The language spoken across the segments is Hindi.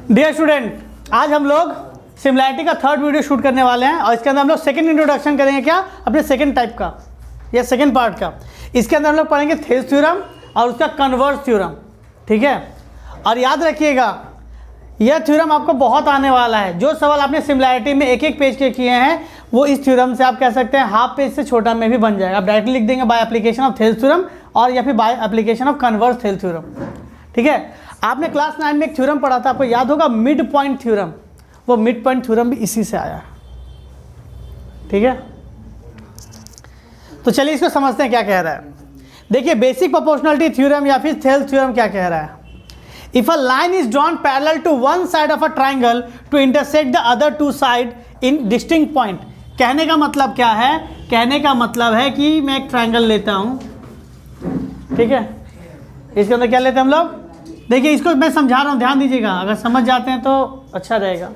डियर स्टूडेंट, आज हम लोग सिमिलैरिटी का थर्ड वीडियो शूट करने वाले हैं और इसके अंदर हम लोग सेकंड इंट्रोडक्शन करेंगे क्या अपने सेकंड टाइप का या सेकंड पार्ट का। इसके अंदर हम लोग पढ़ेंगे थेल्स थ्योरम और उसका कन्वर्स थ्योरम, ठीक है। और याद रखिएगा यह थ्योरम आपको बहुत आने वाला है। जो सवाल आपने सिमिलैरिटी में एक एक पेज के किए हैं वो इस थ्योरम से आप कह सकते हैं हाफ पेज से छोटा में भी बन जाएगा। आप डायरेक्टली लिख देंगे by application of Thales theorem और या फिर by application of converse Thales theorem, ठीक है। आपने क्लास 9 में एक थ्योरम पढ़ा था, आपको याद होगा मिड पॉइंट थ्योरम। वो मिड पॉइंट थ्योरम भी इसी से आया, ठीक है। तो चलिए इसको समझते हैं क्या कह रहा है। देखिए बेसिक प्रोपोर्शनलिटी थ्योरम या फिर थेल्स थ्योरम क्या कह रहा है। If a line is drawn parallel to one side of a triangle to intersect the other two side in distinct point. कहने का मतलब क्या है? कहने का मतलब है कि मैं एक ट्राइंगल लेता हूं, ठीक है। इसके अंदर क्या लेते हैं हम लोग? देखिए इसको मैं समझा रहा हूँ, ध्यान दीजिएगा, अगर समझ जाते हैं तो अच्छा रहेगा।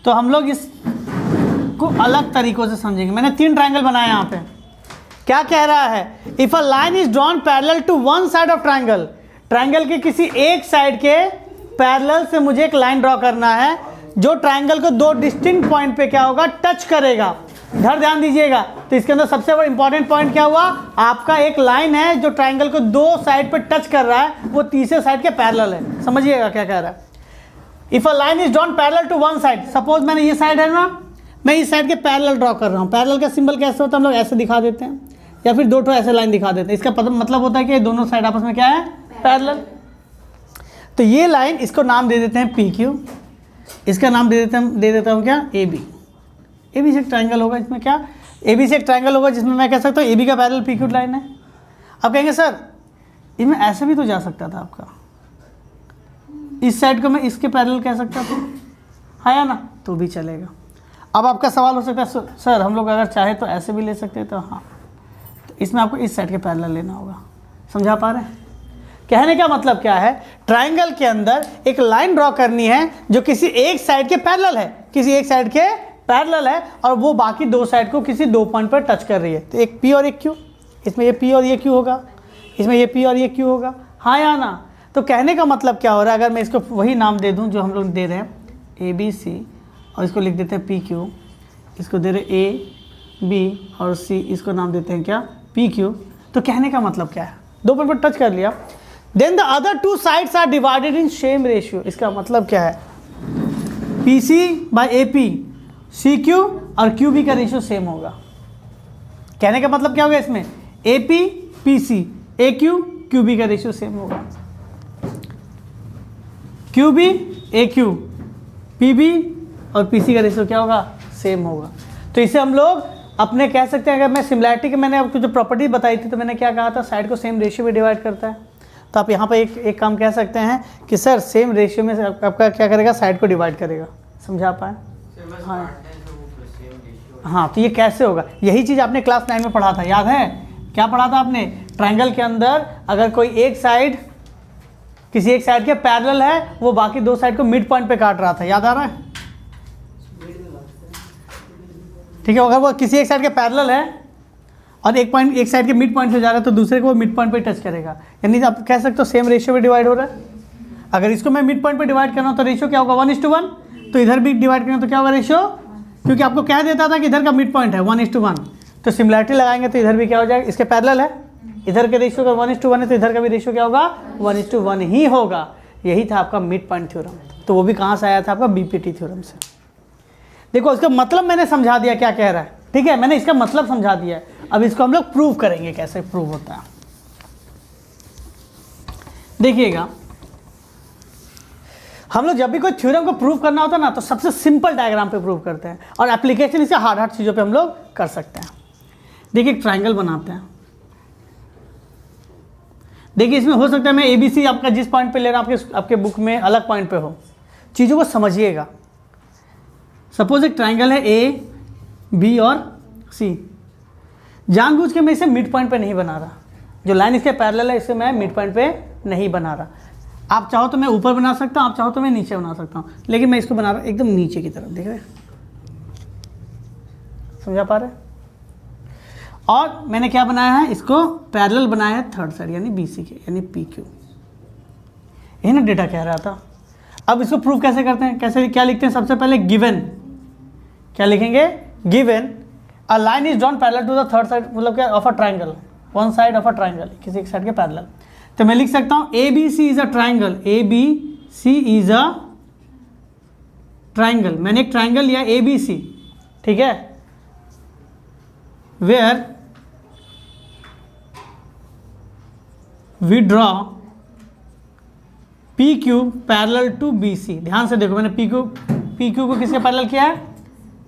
तो हम लोग इसको अलग तरीकों से समझेंगे। मैंने 3 ट्राइंगल बनाए यहाँ पे। क्या कह रहा है? If a line is drawn parallel to one side of triangle, triangle के किसी एक साइड के पैरेलल से मुझे एक लाइन ड्रॉ करना है जो ट्राइंगल को 2 डिस्टिंक्ट पॉइंट पे क्या होगा? टच करेगा। इधर ध्यान दीजिएगा। तो इसके अंदर सबसे बड़ा इंपॉर्टेंट पॉइंट क्या हुआ? आपका एक लाइन है जो ट्राइंगल को 2 साइड पे टच कर रहा है, वो तीसरे साइड के पैरेलल है। समझिएगा क्या कह रहा है। If a line is drawn parallel to one side, suppose मैंने ये साइड है ना, मैं इस साइड के पैरेलल ड्रॉ कर रहा हूँ। पैरेलल का सिंबल कैसे होता है? हम लोग ऐसे दिखा देते हैं या फिर 2 ऐसे लाइन दिखा देते हैं। इसका मतलब होता है कि दोनों साइड आपस में क्या है? पैरेलल। तो ये लाइन, इसको नाम दे देते हैं पी क्यू, इसका नाम दे देता हूँ क्या? A B. ए बी से एक ट्राइंगल होगा, इसमें क्या? ए बी से एक ट्राइंगल होगा जिसमें मैं कह सकता हूँ ए बी का पैरेलल पी क्यू लाइन है। अब कहेंगे सर इसमें ऐसे भी तो जा सकता था आपका, इस साइड को मैं इसके पैरेलल कह सकता था, हाँ या ना? तो भी चलेगा। अब आपका सवाल हो सकता है सर हम लोग अगर चाहे तो ऐसे भी ले सकते हैं, तो हाँ, तो इसमें आपको इस साइड के पैरेलल लेना होगा। समझा पा रहे हैं? कहने का मतलब क्या है? ट्राइंगल के अंदर एक लाइन ड्रॉ करनी है जो किसी एक साइड के पैरेलल है, किसी एक साइड के पैरेलल है और वो बाकी 2 साइड को किसी 2 पॉइंट पर टच कर रही है। तो एक पी और एक क्यू, इसमें ये पी और ये क्यू होगा, इसमें ये पी और ये क्यू होगा, हाँ या ना? तो कहने का मतलब क्या हो रहा है? अगर मैं इसको वही नाम दे दूं जो हम लोग दे रहे हैं ए बी सी, और इसको लिख देते हैं पी क्यू, इसको दे रहे ए बी और सी, इसको नाम देते हैं क्या? P Q. तो कहने का मतलब क्या है? 2 पॉइंट पर टच कर लिया, then the other 2 sides are divided in same ratio. इसका मतलब क्या है? P C by A P, C Q और क्यू बी का रेशियो सेम होगा। कहने का मतलब क्या होगा इसमें? A P P C, A Q Q B का रेशियो सेम होगा, Q B A Q, P B और पी सी का रेशियो क्या होगा? सेम होगा। तो इसे हम लोग अपने कह सकते हैं, अगर मैं सिमिलैरिटी के मैंने आपको जो प्रॉपर्टी बताई थी तो मैंने क्या कहा था? साइड को सेम रेशियो में डिवाइड करता है। तो आप यहाँ पर एक काम कह सकते हैं कि सर सेम रेशियो में आपका क्या करेगा? साइड को डिवाइड करेगा। समझा पाए? हाँ, तो ये कैसे होगा? यही चीज़ आपने क्लास 9 में पढ़ा था, याद है? क्या पढ़ा था आपने? ट्राइंगल के अंदर अगर कोई एक साइड किसी एक साइड के पैरेलल है, वो बाकी 2 साइड को मिड पॉइंट पे काट रहा था, याद आ रहा है? ठीक है, अगर वो किसी एक साइड के पैरेलल है और एक साइड के मिड पॉइंट से जा रहा है तो दूसरे को वो मिड पॉइंट पे टच करेगा, यानी आप कह सकते हो सेम रेशियो में डिवाइड हो रहा है। अगर इसको मैं मिड पॉइंट पे डिवाइड कर रहा हूँ तो रेशियो क्या होगा? 1:1। तो इधर भी डिवाइड करें तो क्या होगा रेशियो? क्योंकि आपको कह देता था कि इधर का मिड पॉइंट है 1:1, तो सिमिलैरिटी लगाएंगे तो इधर भी क्या हो जाएगा? इसके पैरेलल है, इधर के रेशियो का 1:1 है तो इधर का भी रेशियो क्या होगा? 1:1 ही होगा। यही था आपका मिड पॉइंट थ्योरम। तो वो भी कहाँ से आया था? आपका बीपीटी थ्योरम से। देखो इसका मतलब मैंने समझा दिया क्या कह रहा है, ठीक है। मैंने इसका मतलब समझा दिया है। अब इसको हम लोग प्रूव करेंगे, कैसे प्रूव होता है देखिएगा। हम लोग जब भी कोई थ्योरम को प्रूव करना होता है ना, तो सबसे सिंपल डायग्राम पे प्रूव करते हैं और एप्लीकेशन इसे हार्ड चीज़ों पे हम लोग कर सकते हैं। देखिए एक ट्राइंगल बनाते हैं। देखिए इसमें हो सकता है मैं एबीसी आपका जिस पॉइंट पे ले रहा हूँ आपके बुक में अलग पॉइंट पे हो। चीज़ों को समझिएगा। सपोज एक ट्राइंगल है ए बी और सी। जानबूझ के मैं इसे मिड पॉइंट पे नहीं बना रहा, जो लाइन इसके पैरेलल है इसे मैं मिड पॉइंट पे नहीं बना रहा। आप चाहो तो मैं ऊपर बना सकता हूँ, आप चाहो तो मैं नीचे बना सकता हूँ, लेकिन मैं इसको बना रहा हूँ एकदम नीचे की तरफ। देख रहे? समझा पा रहे? और मैंने क्या बनाया है? इसको पैरेलल बनाया है थर्ड साइड यानी बीसी के, यानी पी क्यू। यही ना डेटा कह रहा था। अब इसको प्रूव कैसे करते हैं, कैसे क्या लिखते हैं, सबसे पहले गिवन, क्या लिखेंगे, given a line is drawn parallel to the third side, मतलब क्या, of a triangle, one side of a triangle, किसी एक साइड के पैरेलल। तो मैं लिख सकता हूँ A B C is a triangle, A B C is a triangle, मैंने एक ट्राइंगल लिया ए बी सी, ठीक है, where we draw P Q parallel to B C. ध्यान से देखो, मैंने पी क्यू को किसके पैरेलल किया है,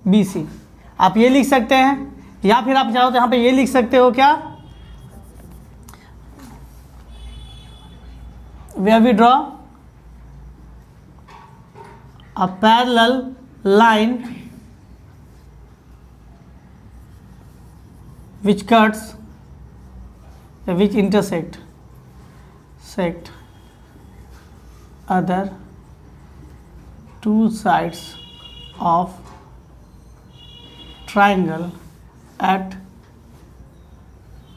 बी सी। आप ये लिख सकते हैं, या फिर आप चाहो तो यहाँ पे ये लिख सकते हो, क्या, where we draw a parallel line which cuts, which intersect other two sides of triangle at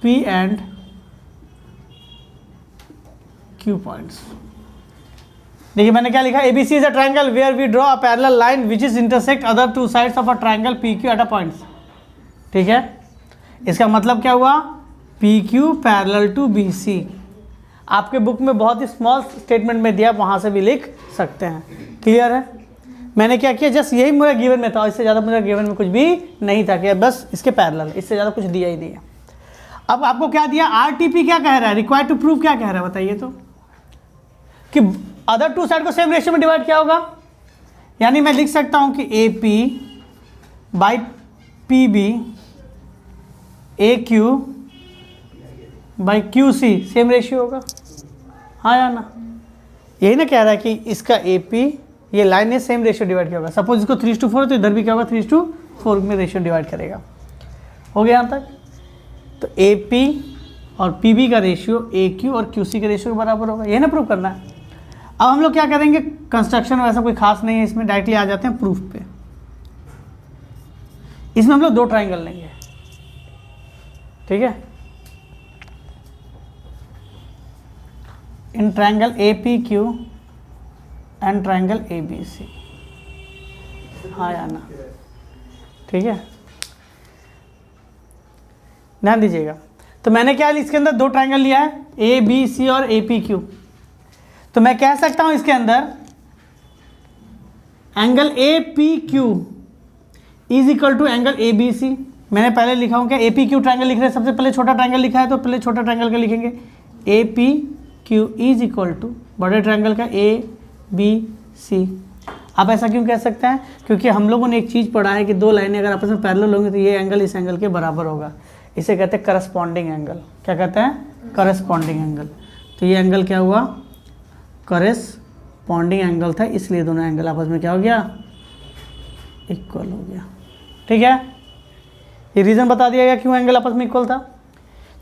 P and Q points। देखिए मैंने क्या लिखा, ABC is a triangle where we draw a parallel line which is intersect other two sides of a triangle PQ at a points। ठीक है, इसका मतलब क्या हुआ, PQ पैरेलल टू BC। आपके बुक में बहुत ही स्मॉल स्टेटमेंट में दिया, वहाँ से भी लिख सकते हैं। क्लियर है, मैंने क्या किया, जस्ट यही मेरा गिवन में था, इससे ज़्यादा मेरा गिवन में कुछ भी नहीं था, कि बस इसके पैरेलल, इससे ज़्यादा कुछ दिया ही नहीं है। अब आपको क्या दिया, RTP क्या कह रहा है, रिक्वायर्ड टू प्रूव क्या कह रहा है, बताइए तो, कि अदर टू साइड को सेम रेशियो में डिवाइड किया होगा। यानी मैं लिख सकता हूं कि AP by PB AQ by QC same ratio होगा, हाँ या ना, यही ना कह रहा है कि इसका AP ये लाइन ने सेम रेशियो डिवाइड किया होगा। सपोज इसको 3:4 है तो इधर भी क्या होगा, 3:4 में रेशियो डिवाइड करेगा। हो गया यहाँ तक। तो AP और PB का रेशियो AQ और QC के रेशियो के बराबर होगा, यही ना प्रूव करना है। अब हम लोग क्या करेंगे, कंस्ट्रक्शन में ऐसा कोई खास नहीं है, इसमें डायरेक्टली आ जाते हैं प्रूफ पे। इसमें हम लोग दो ट्राइंगल लेंगे, ठीक है, in triangle APQ and triangle ABC, हाँ या ना, ठीक है, ध्यान दीजिएगा। तो मैंने क्या इसके अंदर दो ट्राइंगल लिया है, ABC और APQ। तो मैं कह सकता हूं इसके अंदर angle APQ is equal to angle ABC। मैंने पहले लिखा हूं क्या, APQ ट्राइंगल लिख रहे हैं, सबसे पहले छोटा ट्राइंगल लिखा है तो पहले छोटा ट्राइंगल का लिखेंगे, APQ इज इक्वल टू बड़े ट्राइंगल का ABC। आप ऐसा क्यों कह सकते हैं, क्योंकि हम लोगों ने एक चीज़ पढ़ा है कि दो लाइनें अगर आपस में पैरेलल होंगी तो ये एंगल इस एंगल के बराबर होगा। इसे कहते हैं करस्पॉन्डिंग एंगल। क्या कहते हैं, करस्पॉन्डिंग एंगल। तो ये एंगल क्या हुआ, करस्पॉन्डिंग एंगल था, इसलिए दोनों एंगल आपस में क्या हो गया, इक्वल हो गया। ठीक है, ये रीज़न बता दिया गया क्यों एंगल आपस में इक्वल था।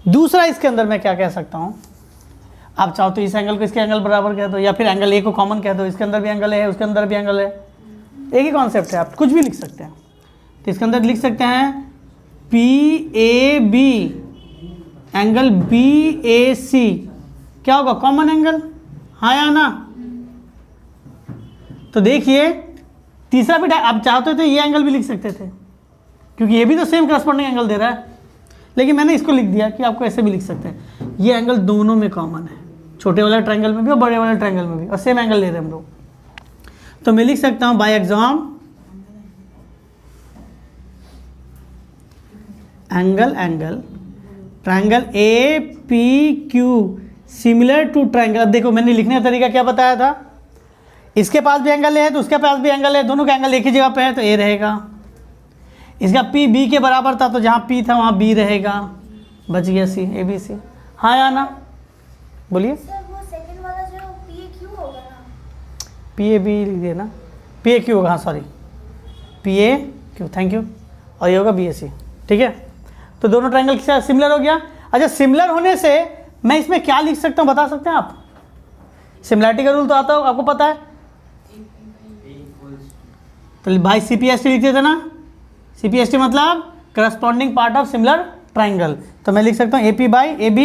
दूसरा इसके अंदर मैं क्या कह सकता हूँ, आप चाहो तो इस एंगल को इसके एंगल बराबर कह दो, या फिर एंगल ए को कॉमन कह दो, इसके अंदर भी एंगल है उसके अंदर भी एंगल है, एक ही कॉन्सेप्ट है, आप कुछ भी लिख सकते हैं। तो इसके अंदर लिख सकते हैं PAB एंगल BAC क्या होगा, कॉमन एंगल, हाँ या ना। तो देखिए तीसरा भी आप चाहते थे ये एंगल भी लिख सकते थे, क्योंकि ये भी तो सेम करस्पॉन्डिंग एंगल दे रहा है, लेकिन मैंने इसको लिख दिया कि आपको ऐसे भी लिख सकते हैं। ये एंगल दोनों में कॉमन है, छोटे वाले ट्रायंगल में भी और बड़े वाले ट्रायंगल में भी, और सेम एंगल ले रहे हैं हम लोग। तो मैं लिख सकता हूं by exam angle triangle APQ similar to triangle. अब देखो मैंने लिखने का तरीका क्या बताया था, इसके पास भी एंगल है तो उसके पास भी एंगल है, दोनों का एंगल एक ही जगह पे है तो A रहेगा। इसका P B के बराबर था तो जहाँ P था वहाँ B रहेगा, बच गया C ABC। हाँ या ना, बोलिए। सर वो सेकंड वाला जो PAQ होगा ना, PAB लिख दिया ना, PAQ होगा, हाँ सॉरी PAQ, थैंक यू, और ये होगा BAC। ठीक है, तो दोनों ट्रायंगल के साथ सिमिलर हो गया। अच्छा, सिमिलर होने से मैं इसमें क्या लिख सकता हूँ बता सकते हैं आप, सिमिलैरिटी का रूल तो आता हो आपको पता है, तो भाई CPST लिखते थे ना, CPST मतलब corresponding part of similar triangle. तो मैं लिख सकता हूँ AP बाई AB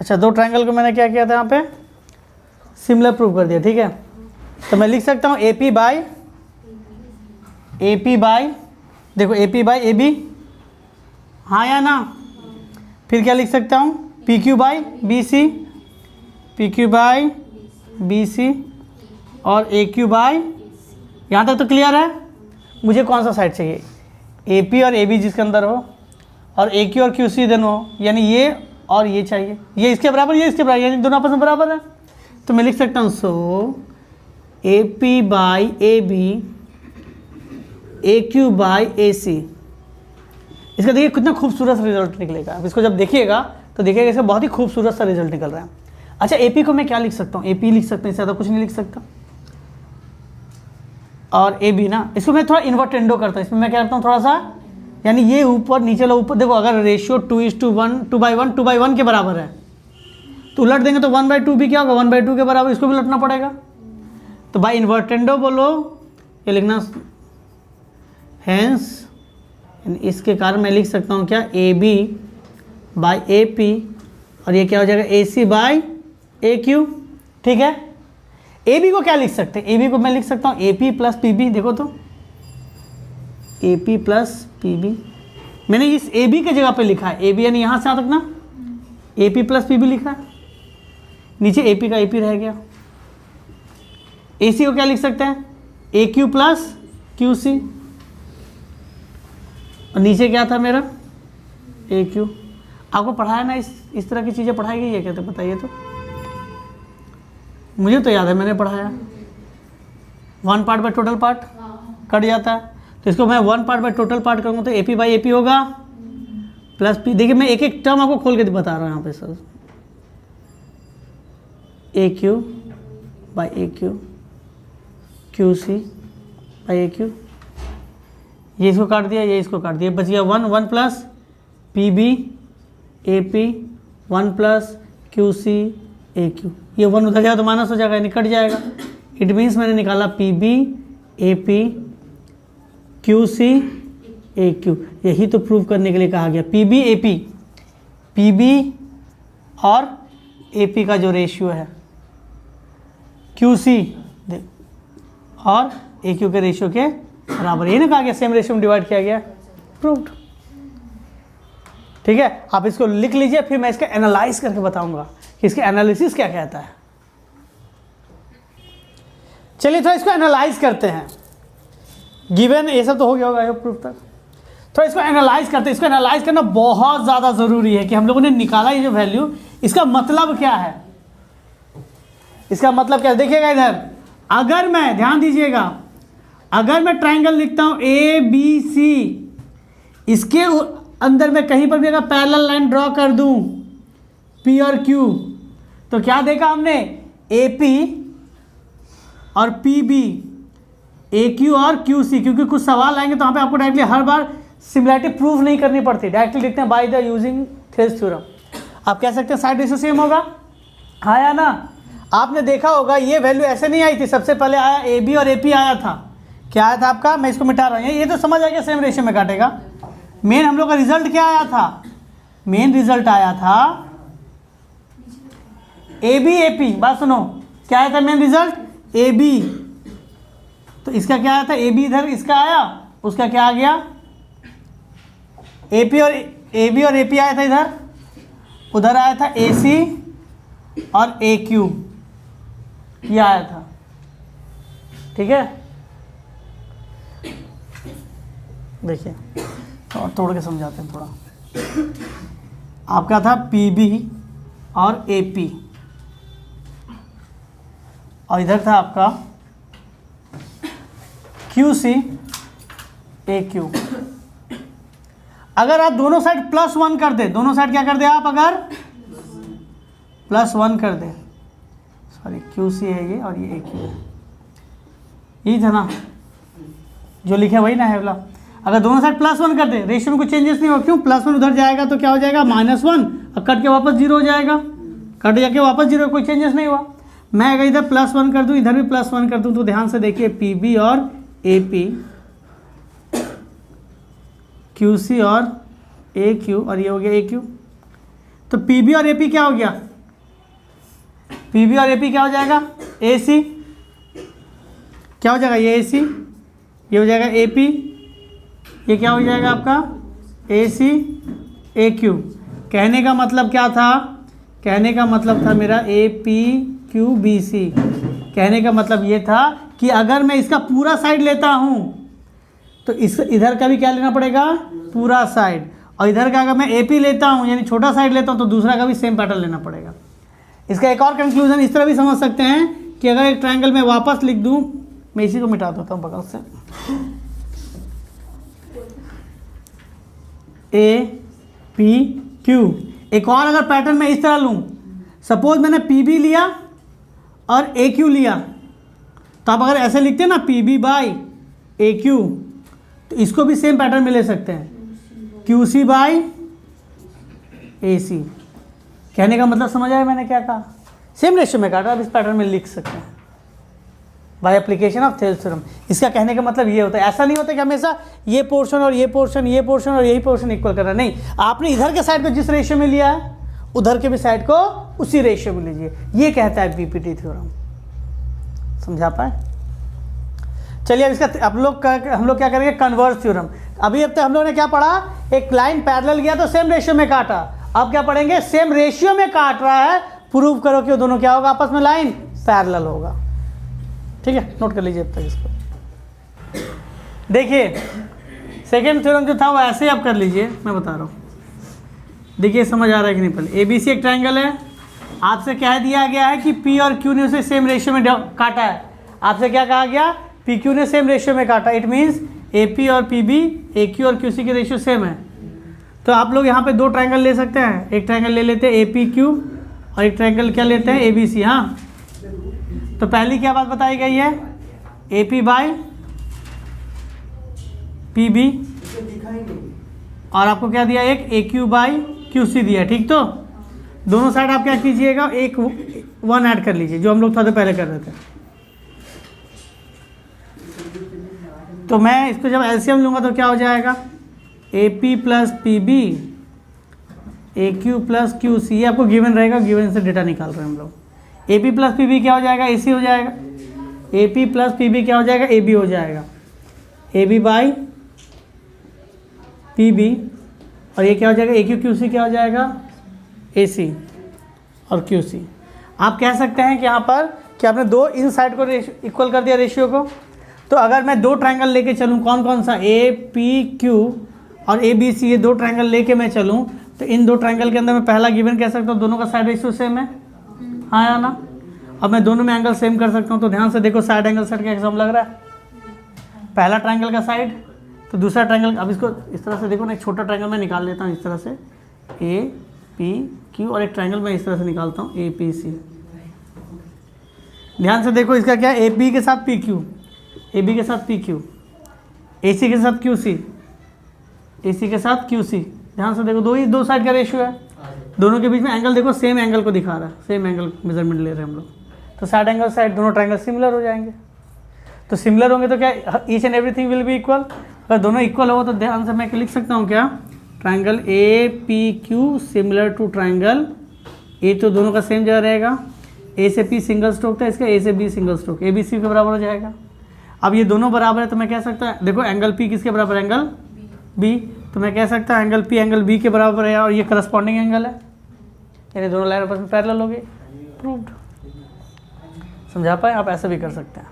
अच्छा, दो ट्रायंगल को मैंने क्या किया था यहाँ पे, सिमिलर प्रूव कर दिया, ठीक है। तो मैं लिख सकता हूँ ए पी बाई देखो A P by A B, हाँ या ना। फिर क्या लिख सकता हूँ, P Q by B C और ए क्यू बाई, यहाँ तक तो क्लियर है। मुझे कौन सा साइड चाहिए, ए पी और ए बी जिसके अंदर हो, और ए क्यू और क्यू सी दोनों हो, यानी ये और ये चाहिए, ये इसके बराबर, ये इसके बराबर, यानी दोनों आपस में बराबर है। तो मैं लिख सकता हूँ so A P by A B A Q by A C. इसका देखिए कितना खूबसूरत सा रिजल्ट निकलेगा। अब इसको जब देखिएगा तो देखिएगा इसका बहुत ही खूबसूरत सा रिजल्ट निकल रहा है। अच्छा, ए पी को मैं क्या लिख सकता हूँ, ए पी लिख सकते हैं, इससे ज़्यादा कुछ नहीं लिख सकता। और ए बी ना, इसको मैं थोड़ा इन्वर्टेंडो करता हूँ, इसमें मैं क्या करता हूँ थोड़ा सा, यानी ये ऊपर नीचे लो ऊपर। देखो अगर रेशियो 2:1 2:1 के बराबर है तो उलट देंगे तो 1/2 भी क्या होगा, 1/2 के बराबर, इसको भी उलटना पड़ेगा। तो बाई इन्वर्टेंडो बोलो, ये लिखना हैंस, इसके कारण मैं लिख सकता हूँ क्या, A B by A P, और ये क्या हो जाएगा A C by A Q, ठीक है। ए बी को क्या लिख सकते हैं, ए बी को मैं लिख सकता हूँ A P plus P B. देखो तो A P plus P B, मैंने इस ए बी के जगह पे लिखा है, ए बी यानी यहाँ से यहाँ तक ना, A P plus P B लिखा है, नीचे ए पी का ए पी रह गया। ए सी को क्या लिख सकते हैं, ए क्यू प्लस क्यू सी, और नीचे क्या था मेरा, ए क्यू। आपको पढ़ाया ना, इस तरह की चीज़ें पढ़ाई गई है क्या, तो बताइए तो। मुझे तो याद है मैंने पढ़ाया, 1 part by total part cut जाता है, तो इसको मैं 1 पार्ट बाय टोटल पार्ट करूँगा तो A P by A P होगा प्लस पी। देखिए मैं एक एक टर्म आपको खोल के बता रहा हूँ यहाँ पे sir, A Q by A Q, Q C by A Q, ये इसको काट दिया, ये इसको काट दिया, बच गया 1 plus P B A P 1 plus Q C A Q. ये 1 उधर जाएगा तो माइनस हो जाएगा, यानी कट जाएगा। इट मीन्स मैंने निकाला P B A P Q C A Q. यही तो प्रूव करने के लिए कहा गया, P B A P, P B और ए पी का जो रेशियो है, क्यू सी और ए क्यू के रेशियो के बराबर, ये ना कहा गया, सेम रेशियो में डिवाइड किया गया, प्रूव्ड। ठीक है, आप इसको लिख लीजिए, फिर मैं इसका एनालाइज करके बताऊंगा कि इसके एनालिसिस क्या कहता है। चलिए थोड़ा इसको एनालाइज करते हैं। गिवन ये सब तो हो गया होगा प्रूफ तक, थोड़ा इसको एनालाइज करते हैं। इसको एनालाइज करना बहुत ज़्यादा ज़रूरी है कि हम लोगों ने निकाला ये जो वैल्यू, इसका मतलब क्या है, इसका मतलब क्या है। देखिएगा इधर, अगर मैं, ध्यान दीजिएगा, अगर मैं ट्राइंगल लिखता हूँ ए बी सी, इसके अंदर मैं कहीं पर भी अगर पैरेलल लाइन ड्रॉ कर दूं पी और क्यू, तो क्या देखा हमने, ए पी और पी बी, ए क्यू और क्यू सी। क्योंकि कुछ सवाल आएंगे तो वहाँ पे आपको डायरेक्टली हर बार सिमिलरिटी प्रूफ नहीं करनी पड़ती, डायरेक्टली लिखते हैं by the using Thales theorem. आप कह सकते हैं साइड रेशियो सेम होगा, हाँ या ना। आपने देखा होगा ये वैल्यू ऐसे नहीं आई थी, सबसे पहले आया ए बी और ए पी आया था। क्या आया था आपका, मैं इसको मिटा रहा हूँ, ये तो समझ आ गया सेम रेशियो में काटेगा। मेन हम लोग का रिजल्ट क्या आया था, मेन रिजल्ट आया था ए बी ए पी। बात सुनो, क्या आया था मेन रिजल्ट, ए बी। तो इसका क्या आया था, ए बी इधर इसका आया, उसका क्या आ गया, ए पी और ए बी और ए पी आया था इधर, उधर आया था ए सी और ए क्यू, ये आया था। ठीक है, देखिए और तोड़ के समझाते हैं थोड़ा। आपका था पी बी और ए पी, और इधर था आपका क्यू सी ए क्यू। अगर आप दोनों साइड +1 कर दे, दोनों साइड क्या कर दे आप, अगर +1 कर दे, सॉरी क्यू सी है ये और ये ए क्यू है, यही था ना जो लिखे वही ना है वाला। अगर दोनों साइड +1 कर दे, रेशियो में कोई चेंजेस नहीं होगा, क्यों, +1 उधर जाएगा तो क्या हो जाएगा -1, और कट के वापस 0 हो जाएगा, कट जाके वापस 0, कोई चेंजेस नहीं हुआ। मैं अगर इधर +1 कर दूं, इधर भी +1 कर दूं, तो ध्यान से देखिए पी बी और ए पी, क्यू सी और ए क्यू, और ये हो गया ए क्यू। तो पी बी और ए पी क्या हो गया, पी बी और ए पी क्या हो जाएगा, ए सी, क्या हो जाएगा ये ए सी, ये हो जाएगा ए पी, ये क्या हो जाएगा आपका ए सी ए क्यू। कहने का मतलब क्या था, कहने का मतलब था मेरा A P Q B C. कहने का मतलब ये था कि अगर मैं इसका पूरा साइड लेता हूँ तो इस इधर का भी क्या लेना पड़ेगा, पूरा साइड, और इधर का अगर मैं ए पी लेता हूँ यानी छोटा साइड लेता हूँ तो दूसरा का भी सेम पैटर्न लेना पड़ेगा। इसका एक और कंक्लूजन इस तरह भी समझ सकते हैं कि अगर एक ट्रायंगल में वापस लिख दूँ, मैं इसी को मिटा देता हूँ बगल से, ए पी क्यू। एक और अगर पैटर्न मैं इस तरह लूँ, सपोज मैंने पी बी लिया और ए क्यू लिया, तो आप अगर ऐसे लिखते हैं ना P B by A Q, तो इसको भी सेम पैटर्न में ले सकते हैं, क्यू सी बाई ए सी। कहने का मतलब समझ आया मैंने क्या कहा, सेम रेशियो में काटा, आप इस पैटर्न में लिख सकते हैं by application of Thales theorem. इसका कहने का मतलब ये होता है, ऐसा नहीं होता कि हमेशा ये पोर्शन और ये पोर्शन, ये पोर्शन और यही पोर्शन इक्वल करना, नहीं, आपने इधर के साइड को जिस रेशियो में लिया है उधर के भी साइड को उसी रेशियो में लीजिए, ये कहता है बीपीटी थ्योरम। समझा पाए? चलिए अब इसका हम लोग क्या करेंगे, कन्वर्स थ्योरम। अभी अब तक हम लोग ने क्या पढ़ा, एक लाइन पैरेलल गया तो सेम रेशियो में काटा, अब क्या पढ़ेंगे, सेम रेशियो में काट रहा है, प्रूव करो कि वो दोनों क्या होगा, आपस में लाइन पैरेलल होगा। ठीक है, नोट कर लीजिए अब तक इसको। देखिए सेकेंड थ्योरम जो था वो ऐसे आप कर लीजिए, मैं बता रहा हूँ। देखिए समझ आ रहा है कि नहीं, पहले ए बी सी एक ट्रायंगल है, आपसे कह दिया गया है कि पी और क्यू ने उसे सेम रेशियो में काटा है। आपसे क्या कहा गया, पी क्यू ने सेम रेशियो में काटा, इट मीन्स ए पी और पी बी, ए क्यू और क्यू सी की रेशियो सेम है। तो आप लोग यहाँ पे दो ट्रायंगल ले सकते हैं, एक ट्रायंगल ले लेते हैं ए पी क्यू और एक ट्रायंगल क्या लेते हैं, ए बी सी। हाँ, तो पहली क्या बात बताई गई है, A P by P B, और आपको क्या दिया, एक A Q by Q C दिया। ठीक, तो दोनों साइड आप क्या कीजिएगा, एक वन ऐड कर लीजिए, जो हम लोग थोड़ा पहले कर रहे थे। तो मैं इसको जब एलसीएम लूँगा तो क्या हो जाएगा, A P plus P B A Q plus Q C, ये आपको गिवन रहेगा, गिवन से डेटा निकाल रहे हैं हम लोग। A P plus P B क्या हो जाएगा, ए सी हो जाएगा, A P plus P B क्या हो जाएगा, ए बी हो जाएगा, A B by P B, और ये क्या हो जाएगा, ए क्यू क्यू सी क्या हो जाएगा, ए सी और क्यू सी। आप कह सकते हैं कि यहाँ पर कि आपने दो इन साइड को इक्वल कर दिया रेशियो को। तो अगर मैं दो ट्रायंगल लेके चलूँ, कौन कौन सा, ए पी क्यू और ए बी सी, ये दो ट्रायंगल लेके मैं चलूँ, तो इन दो ट्रायंगल के अंदर मैं पहला गिवन कह सकता हूँ, दोनों का साइड रेशियो सेम है, हाँ या ना। अब मैं दोनों में एंगल सेम कर सकता हूँ, तो ध्यान से देखो, साइड एंगल सेट का एग्जाम लग रहा है, पहला ट्रायंगल का साइड तो दूसरा ट्रायंगल। अब इसको इस तरह से देखो ना, एक छोटा ट्रायंगल मैं निकाल लेता हूँ इस तरह से, ए पी क्यू, और एक ट्रायंगल मैं इस तरह से निकालता हूँ, ए पी सी। ध्यान से देखो, इसका क्या है, ए पी के साथ पी क्यू, ए बी के साथ पी क्यू, ए सी के साथ क्यू सी, ए सी के साथ क्यू सी। ध्यान से देखो, दो साइड का रेशियो है, दोनों के बीच में एंगल देखो, सेम एंगल को दिखा रहा है, सेम एंगल मेजरमेंट ले रहे हैं हम लोग, तो साइड एंगल साइड दोनों ट्रायंगल सिमिलर हो जाएंगे। तो सिमिलर होंगे तो क्या, each and everything will be equal. अगर दोनों इक्वल हो तो ध्यान से मैं लिख सकता हूँ क्या, triangle A P Q similar to triangle A, तो दोनों का सेम जगह रहेगा, ए से पी सिंगल स्ट्रोक था इसका, ए से B single stroke, A B C के बराबर हो जाएगा। अब ये दोनों बराबर है तो मैं कह सकता हूँ, देखो एंगल पी किसके बराबर, एंगल बी, तो मैं कह सकता हूँ एंगल पी एंगल बी के बराबर है, और ये करस्पॉन्डिंग एंगल है, यानी दोनों लाइन आपस में पैरेलल हो गई, प्रूव्ड। समझा पाए? आप ऐसा भी कर सकते हैं।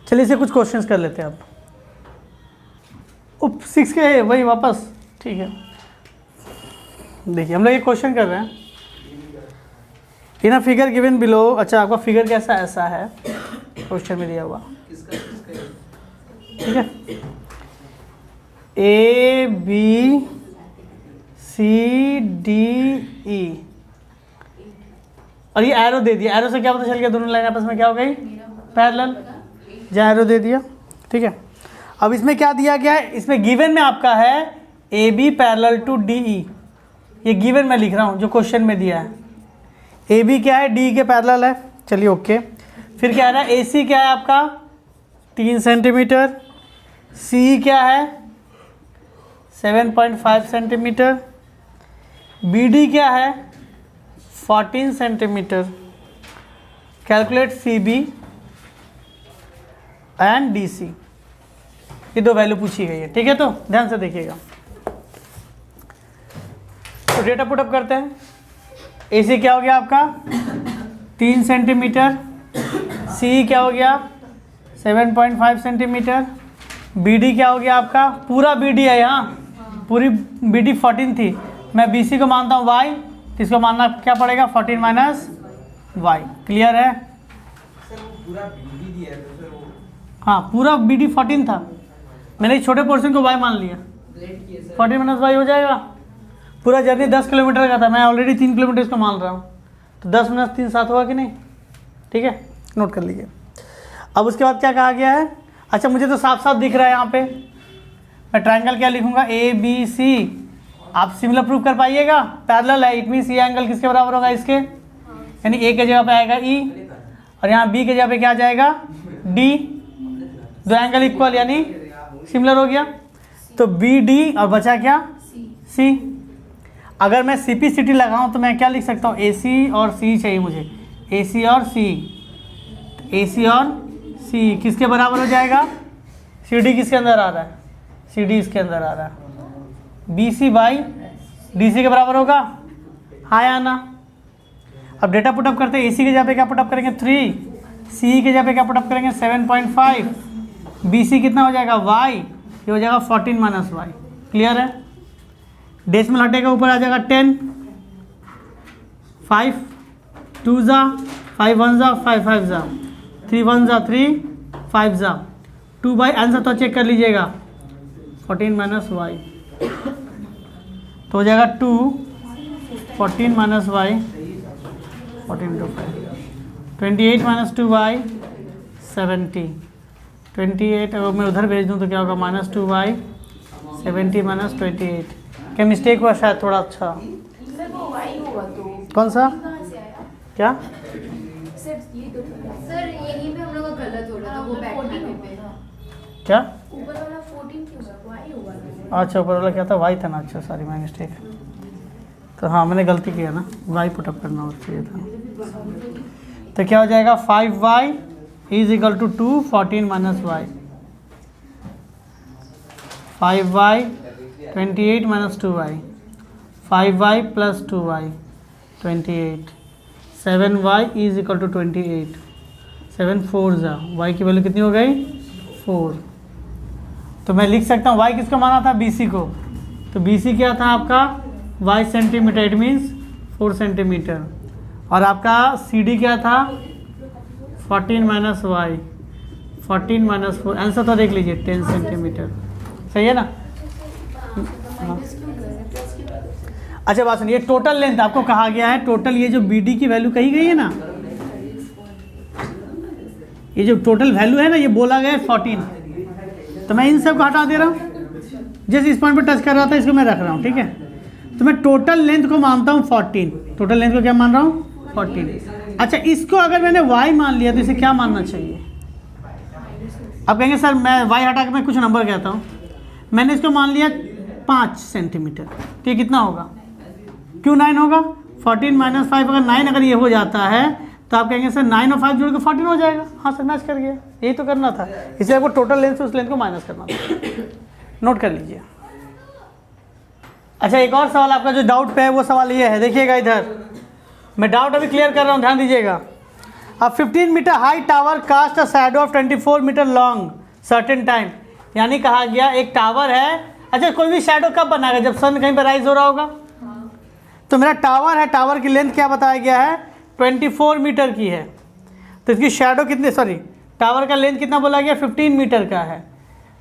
चलिए इसे कुछ क्वेश्चंस कर लेते हैं अब। उप 6 के वही वापस, ठीक है। देखिए हम लोग ये क्वेश्चन कर रहे हैं, इन अ फिगर गिवन बिलो। अच्छा, आपका फिगर कैसा ऐसा है क्वेश्चन में दिया हुआ, ठीक है, A B C D E, और ये एरो दे दिया, एरो से क्या पता चल गया, दोनों लाइन आपस में क्या हो गई, पैरेलल, जहाँ एरो दे दिया, ठीक है। अब इसमें क्या दिया गया है, इसमें गिवन में आपका है A B parallel to D E, ये गिवन मैं लिख रहा हूँ जो क्वेश्चन में दिया है। ए बी क्या है, डी के पैरेलल है, चलिए ओके। फिर क्या है, ए सी क्या है आपका 3 सेंटीमीटर, सी क्या है 7.5 सेंटीमीटर, बी डी क्या है 14 centimetre, calculate C B and D C, ये दो वैल्यू पूछी गई है, ठीक है। तो ध्यान से देखिएगा, तो डेटा पुटअप करते हैं। ए सी क्या हो गया आपका 3 सेंटीमीटर, सी क्या हो गया 7.5 सेंटीमीटर, बी डी क्या हो गया आपका, पूरा बी डी है यहाँ, पूरी बी डी 14 थी, मैं बी सी को मानता हूँ वाई, तो इसको मानना क्या पड़ेगा 14 माइनस वाई। क्लियर है? हाँ, पूरा बी डी 14 था, मैंने इस छोटे पोर्शन को वाई मान लिया, 14 माइनस वाई हो जाएगा। पूरा जर्नी 10 किलोमीटर का था, मैं ऑलरेडी 3 किलोमीटर इसको मान रहा हूँ, तो 10 माइनस 3 7 होगा कि नहीं? ठीक है, नोट कर लीजिए। अब उसके बाद क्या कहा गया है, अच्छा मुझे तो साफ साफ दिख रहा है यहाँ पे, मैं ट्रायंगल क्या लिखूंगा ए बी सी, आप सिमिलर प्रूफ कर पाइएगा, पैरेलल है, इट मीन्स ये एंगल किसके बराबर होगा इसके, यानी ए के जगह पे आएगा ई, और यहाँ बी के जगह पे क्या आ जाएगा डी, दो एंगल इक्वल यानी सिमिलर हो गया, तो बी डी और बचा क्या सी। अगर मैं सी पी सी टी लगाऊँ तो मैं क्या लिख सकता हूँ, ए सी और सी चाहिए मुझे, ए सी और सी, ए सी और सी किसके बराबर हो जाएगा, सी डी किसके अंदर आ रहा है, सी डी इसके अंदर आ रहा है, B C by D C के बराबर होगा, हाँ या ना। अब डेटा पुटअप करते हैं, ए सी के जगह पे क्या पुटअप करेंगे 3, सी के जगह पे क्या पुटअप करेंगे 7.5, बी सी कितना हो जाएगा वाई, ये हो जाएगा 14 माइनस वाई। क्लियर है? डेसिमल हटेगा, ऊपर आ जाएगा 10, 5 2 जा 5 1 जा 5 5 जा 3 1 जा 3 5 जा 2 बाई आंसर तो चेक कर लीजिएगा 14 माइनस वाई, तो हो जाएगा 2 14 minus Y 14 to 5 28 minus 2 Y 70, 28 अगर मैं उधर भेज दूँ तो क्या होगा माइनस 2 वाई 70 माइनस 28, क्या मिस्टेक हुआ शायद थोड़ा। अच्छा सर वो वाई होगा तो कौन सा कहाँ से आया? क्या सर ये तो सर यहीं पे हम लोग का गलत हो रहा था, वो बैठाने पे क्या, ऊपर वाला 14 क्यों सर वाई होगा? अच्छा ऊपर वाला क्या था वाई था ना, अच्छा सॉरी माई मिस्टेक, तो हाँ मैंने गलती किया ना, वाई पुटअप करना और चाहिए था। तो क्या हो जाएगा 5y is equal to 2 14 minus Y, 5y 28 minus 2y, 5y plus 2y 28, 7y is equal to 28, 7 4 जा y की वैल्यू कितनी हो गई 4। तो मैं लिख सकता हूँ y किसको माना था BC को, तो BC क्या था आपका y centimetre, it means 4 centimetre, और आपका CD क्या था 14 माइनस वाई 14 माइनस 4, आंसर तो देख लीजिए 10 सेंटीमीटर, सही है ना। अच्छा बात सुनिए, टोटल लेंथ आपको कहा गया है, टोटल ये जो BD की वैल्यू कही गई है ना, ये जो टोटल वैल्यू है ना, ये बोला गया है 14, तो मैं इन सब को हटा दे रहा हूँ, जिस इस पॉइंट पर टच कर रहा था इसको मैं रख रहा हूँ, ठीक है। तो मैं टोटल लेंथ को मानता हूँ 14, टोटल लेंथ को क्या मान रहा हूँ 14। अच्छा इसको अगर मैंने y मान लिया तो इसे क्या मानना चाहिए, अब कहेंगे सर मैं y हटा के मैं कुछ नंबर कहता हूँ, मैंने इसको मान लिया 5 सेंटीमीटर, तो ये कितना होगा, क्यों 9 होगा, 14 माइनस 5 अगर 9 अगर ये हो जाता है तो आप कहेंगे सर 9 और 5 जोड़ के 14 हो जाएगा, हाँ सर मैच कर गया, यही तो करना था, इसलिए आपको टोटल लेंथ से उस लेंथ को माइनस करना था। नोट कर लीजिए। अच्छा एक और सवाल आपका जो डाउट पे है वो सवाल ये है, देखिएगा इधर, मैं डाउट अभी क्लियर कर रहा हूँ, ध्यान दीजिएगा। अब 15 metre high tower cast a shadow of 24 metre long certain time, यानी कहा गया एक टावर है, अच्छा कोई भी शैडो कब बनाएगा, जब सन कहीं पर राइज हो रहा होगा, तो मेरा टावर है, टावर की लेंथ क्या बताया गया है 24 मीटर की है, तो इसकी शैडो कितनी, सॉरी टावर का लेंथ कितना बोला गया 15 मीटर का है,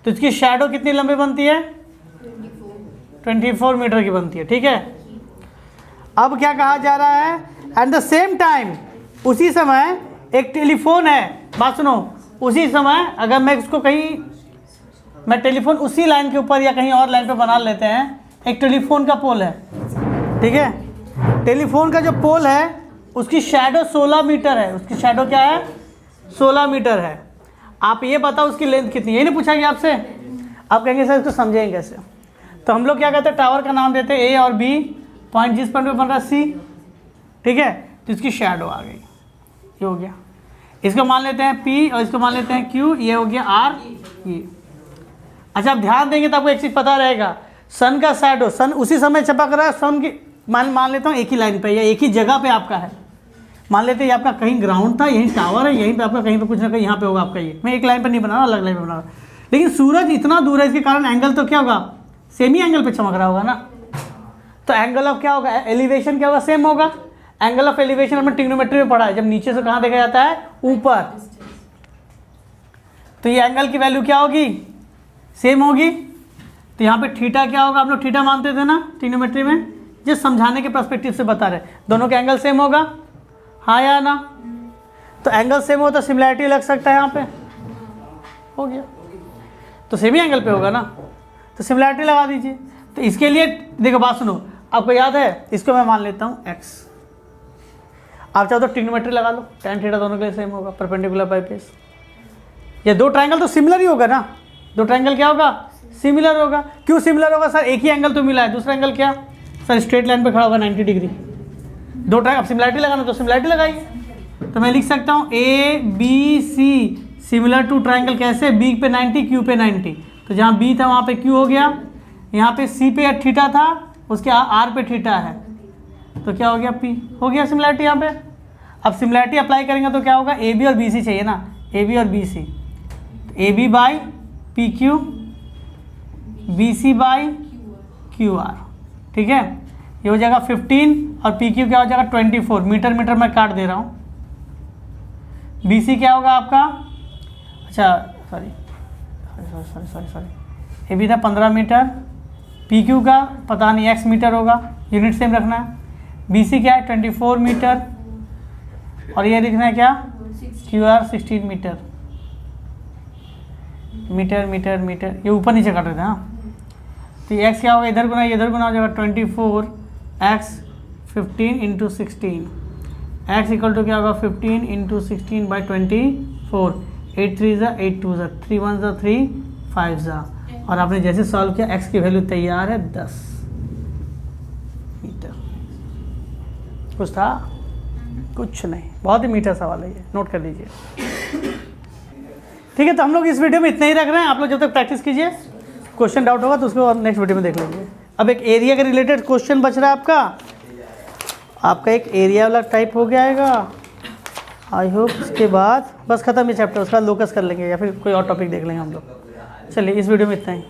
तो इसकी शैडो कितनी लंबी बनती है 24 मीटर की बनती है, ठीक है। अब क्या कहा जा रहा है, एट द सेम टाइम उसी समय एक टेलीफोन है, बात सुनो, उसी समय अगर मैं इसको कहीं, मैं टेलीफोन उसी लाइन के ऊपर या कहीं और लाइन पे बना लेते हैं, एक टेलीफोन का पोल है, ठीक है, टेलीफोन का जो पोल है उसकी शैडो 16 मीटर है, उसकी शैडो क्या है 16 मीटर है, आप ये बताओ उसकी लेंथ कितनी है, ये नहीं पूछा गया आपसे, आप कहेंगे सर इसको समझेंगे कैसे, तो हम लोग क्या कहते हैं टावर का नाम देते हैं ए और बी, पॉइंट जिस पॉइंट पे बन रहा है सी, ठीक है, तो इसकी शैडो आ गई, ये हो गया। इसको मान लेते हैं P और इसको मान लेते हैं Q, ये हो गया R ये। अच्छा आप ध्यान देंगे तो आपको एक चीज़ पता रहेगा, सन का शैडो, सन उसी समय चपक रहा है, सन की मान लेता हूँ एक ही लाइन पे या एक ही जगह पे आपका है। मान लेते हैं ये आपका कहीं ग्राउंड था, यहीं टावर है, यहीं पे आपका कहीं पे कुछ ना कहीं यहाँ पे होगा आपका ये। मैं एक लाइन पर नहीं बना रहा, अलग लाइन पर बना रहा, लेकिन सूरज इतना दूर है, इसके कारण एंगल तो क्या होगा, सेम ही एंगल पे चमक रहा होगा ना। तो एंगल ऑफ क्या होगा, एलिवेशन क्या होगा, सेम होगा। एंगल ऑफ एलिवेशन हमने ट्रिग्नोमेट्री में पढ़ा है, जब नीचे से कहाँ देखा जाता है, ऊपर, तो ये एंगल की वैल्यू क्या होगी, सेम होगी। तो यहाँ पे थीटा क्या होगा, आप लोग थीटा मानते थे ना ट्रिग्नोमेट्री में, जिस समझाने के पर्सपेक्टिव से बता रहे, दोनों के एंगल सेम होगा, हाँ या ना। तो एंगल सेम हो तो सिमिलैरिटी लग सकता है, यहाँ पे हो गया, तो सेम ही एंगल पे होगा ना, तो सिमिलैरिटी लगा दीजिए। तो इसके लिए देखो बात सुनो, आपको याद है, इसको मैं मान लेता हूँ x, आप चाहो तो ट्रिग्नोमेट्री लगा लो, tan थीटा दोनों के लिए सेम होगा, परपेंडिकुलर बाई बेस। ये दो ट्रायंगल तो सिमिलर ही होगा ना, दो ट्रायंगल क्या होगा, सिमिलर होगा। क्यों सिमिलर होगा सर, एक ही एंगल तो मिला है, दूसरा एंगल क्या सर, स्ट्रेट लाइन पे खड़ा होगा 90 डिग्री। दो ट्रायंगल, अब सिमिलैरिटी लगाना तो सिमिलैरिटी लगाइए। तो मैं लिख सकता हूँ ABC सिमिलर टू ट्रायंगल, कैसे, B पे 90, Q पे 90। तो जहाँ B था वहाँ पे Q हो गया, यहाँ पे C पे थीटा था, उसके R पे थीटा है, तो क्या हो गया P, हो गया सिमिलैरिटी यहाँ पे। अब सिमिलैरिटी अप्लाई करेंगे तो क्या होगा, AB और BC चाहिए ना, AB और BC, AB by PQ, BC by QR, ठीक है। ये हो जाएगा 15 और PQ क्या हो जाएगा 24, मीटर मीटर मैं काट दे रहा हूँ। BC क्या होगा आपका, अच्छा सॉरी, ये भी था 15 मीटर, PQ का पता नहीं, x मीटर होगा, यूनिट सेम रखना है। BC क्या है 24 मीटर, और ये लिखना है क्या, QR 16 metre, metre metre metre, ये ऊपर नीचे काट रहे थे। हाँ, तो ये x क्या होगा, इधर गुना इधर गुना हो जाएगा 24x 15 into 16, x equal to क्या होगा 15 इंटू 16 बाई 24, 8 3 ज़ा 8 2 ज़ा 3 1 ज़ा 3 5 ज़ा, और आपने जैसे सॉल्व किया x की वैल्यू तैयार है 10 मीटर। कुछ था, कुछ नहीं, बहुत ही मीठा सवाल है ये, नोट कर लीजिए। ठीक है, तो हम लोग इस वीडियो में इतना ही रख रहे हैं, आप लोग जब तक प्रैक्टिस कीजिए, क्वेश्चन डाउट होगा तो उसको नेक्स्ट वीडियो में देख लेंगे। अब एक एरिया के रिलेटेड क्वेश्चन बच रहा है आपका एक एरिया वाला टाइप हो गया आएगा, आई होप। उसके बाद बस खत्म ये चैप्टर, उसका लोकस कर लेंगे या फिर कोई और टॉपिक देख लेंगे हम लोग। चलिए इस वीडियो में इतना ही।